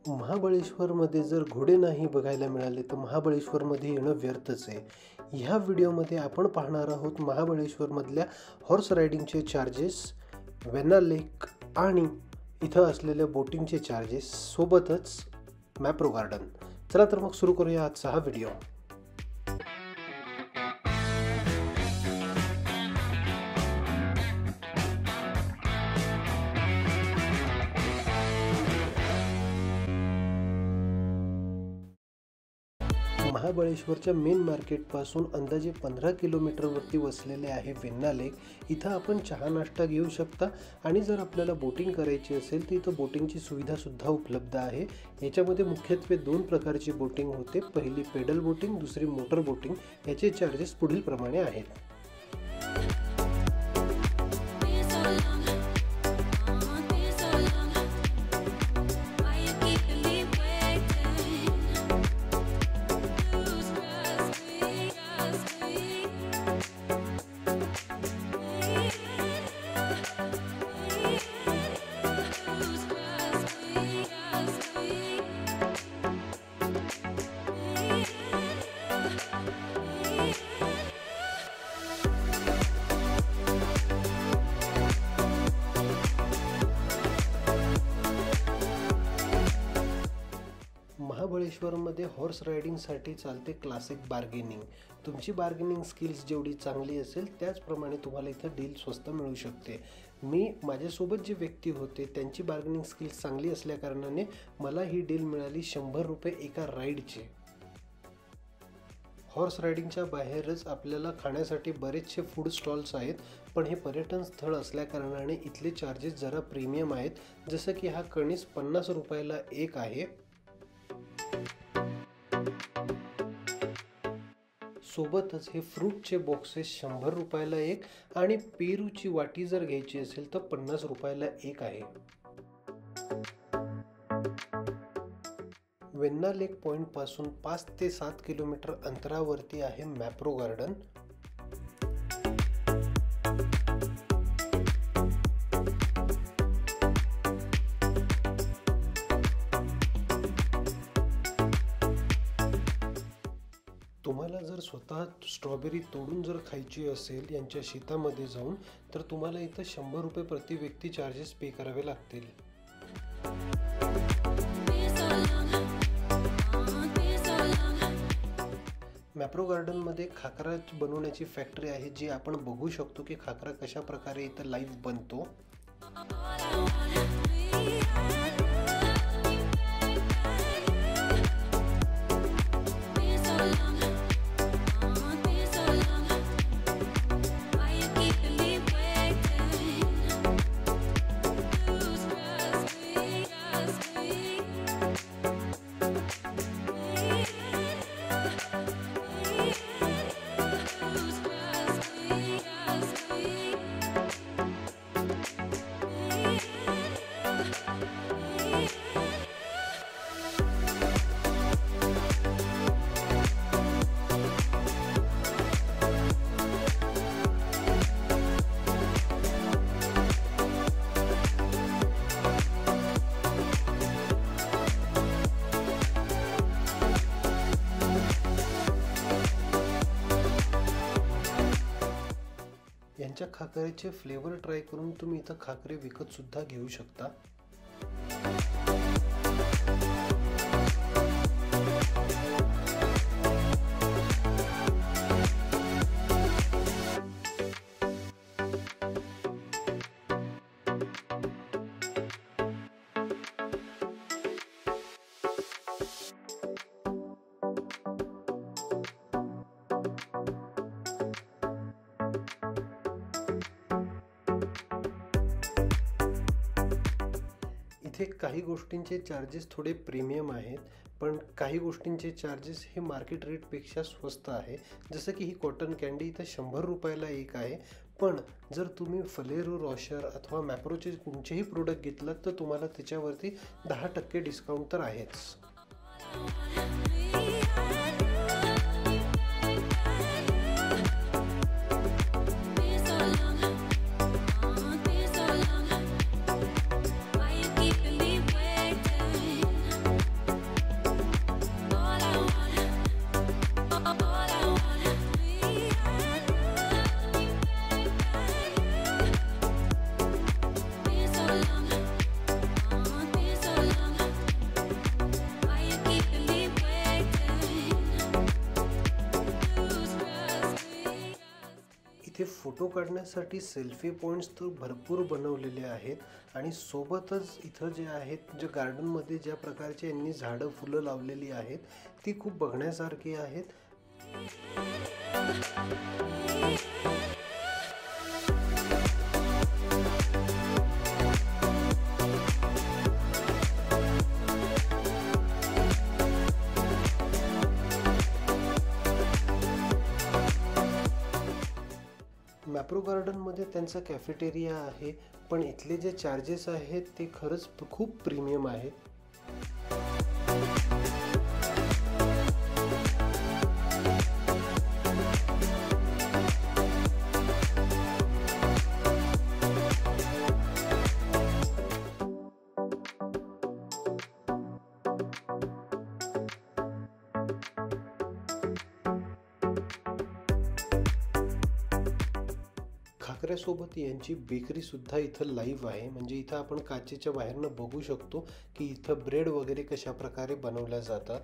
महाबळेश्वरमध्ये जर घोडे नाही बघायला मिळाले तर महाबळेश्वरमध्ये येणं व्यर्थच आहे. ह्या व्हिडिओमध्ये आपण पाहणार आहोत महाबळेश्वरमधल्या हॉर्स रायडिंगचे चार्जेस, वेण्णा लेक आणि इथं असलेल्या बोटिंगचे चार्जेस, सोबतच मॅप्रो गार्डन. चला तर मग सुरू करूया आजचा हा व्हिडिओ. महाबळेश्वरच्या मेन मार्केटपासून अंदाजे 15 किलोमीटरवरती वसलेले आहे वेण्णा लेक. इथं आपण चहा नाश्ता घेऊ शकता आणि जर आपल्याला बोटिंग करायची असेल तर इथं बोटिंगची सुविधासुद्धा उपलब्ध आहे. याच्यामध्ये मुख्यत्वे 2 प्रकारची बोटिंग होते. पहिली पेडल बोटिंग, दुसरी मोटर बोटिंग. याचे चार्जेस पुढील प्रमाणे आहेत. महाबळेश्वरमध्ये हॉर्स रायडिंगसाठी चालते क्लासिक बार्गेनिंग. तुमची बार्गेनिंग स्किल्स जेवढी चांगली असेल त्याचप्रमाणे तुम्हाला इथं डील स्वस्त मिळू शकते. माझ्यासोबत जे व्यक्ती होते त्यांची बार्गेनिंग स्किल्स चांगली असल्याकारणाने मला ही डील मिळाली 100 रुपये एका राईडची. हॉर्स रायडिंगच्या बाहेरच आपल्याला खाण्यासाठी बरेचसे फूड स्टॉल्स आहेत, पण हे पर्यटन स्थळ असल्याकारणाने इथले चार्जेस जरा प्रीमियम आहेत. जसं की हा कणीस 50 रुपयाला एक आहे. सोबतच हे फ्रूटचे बॉक्सेस 100 रुपयाला एक आणि पेरूची वाटी जर घ्यायची असेल तर 50 रुपयाला एक आहे. वेण्णा लेक पॉइंट पासून 5 ते 7 किलोमीटर अंतरावरती आहे मॅप्रो गार्डन. तुम्हाला जर स्वतः स्ट्रॉबेरी तोडून जर खायची असेल यांच्या शेतामध्ये जाऊन, तर तुम्हाला इथं 100 रुपये प्रति व्यक्ती चार्जेस पे करावे लागतील. मॅप्रो गार्डनमध्ये खाकरा बनवण्याची फॅक्टरी आहे, जी आपण बघू शकतो की खाकरा कशा प्रकारे इथं लाईव्ह बनतो. यांच्या खाकरेचे फ्लेवर ट्राय करून तुम्ही इथं खाकरे विकत सुद्धा घेऊ शकता. इथे काही गोष्टींचे चार्जेस थोडे प्रीमियम आहेत, पण काही गोष्टींचे चार्जेस हे मार्केट रेटपेक्षा स्वस्त आहे. जसं की ही कॉटन कॅन्डी इथं 100 रुपयाला एक आहे, पण जर तुम्ही फलेरो रॉशर अथवा मॅप्रोचे कोणतेही प्रोडक्ट घेतलात तर तुम्हाला त्याच्यावरती 10% डिस्काउंट तर आहेच. फोटो काढण्यासाठी सेल्फी पॉईंट्स तर भरपूर बनवलेले आहेत आणि सोबतच इथं जे आहेत जे गार्डनमध्ये ज्या प्रकारचे यांनी झाडं फुलं लावलेली आहेत ती खूप बघण्यासारखी आहेत. मॅप्रो गार्डनमध्ये त्यांचा कॅफेटेरिया आहे, पण इथले जे चार्जेस आहेत ते खरंच खूप प्रीमियम आहेत. खाकऱ्यासोबत यांची बेकरी सुद्धा इथं लाईव्ह आहे, म्हणजे इथं आपण काचेच्या बाहेरनं बघू शकतो की इथं ब्रेड वगैरे कशा प्रकारे बनवल्या जातात.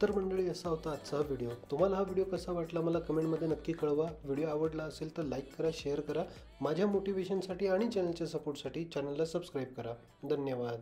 तर मंडळी, असा होता आजचा व्हिडिओ. तुम्हाला हा व्हिडिओ कसा वाटला मला कमेंटमध्ये नक्की कळवा. व्हिडिओ आवडला असेल तर लाईक करा, शेअर करा. माझ्या मोटिवेशनसाठी आणि चॅनलच्या सपोर्टसाठी चॅनलला सबस्क्राईब करा. धन्यवाद.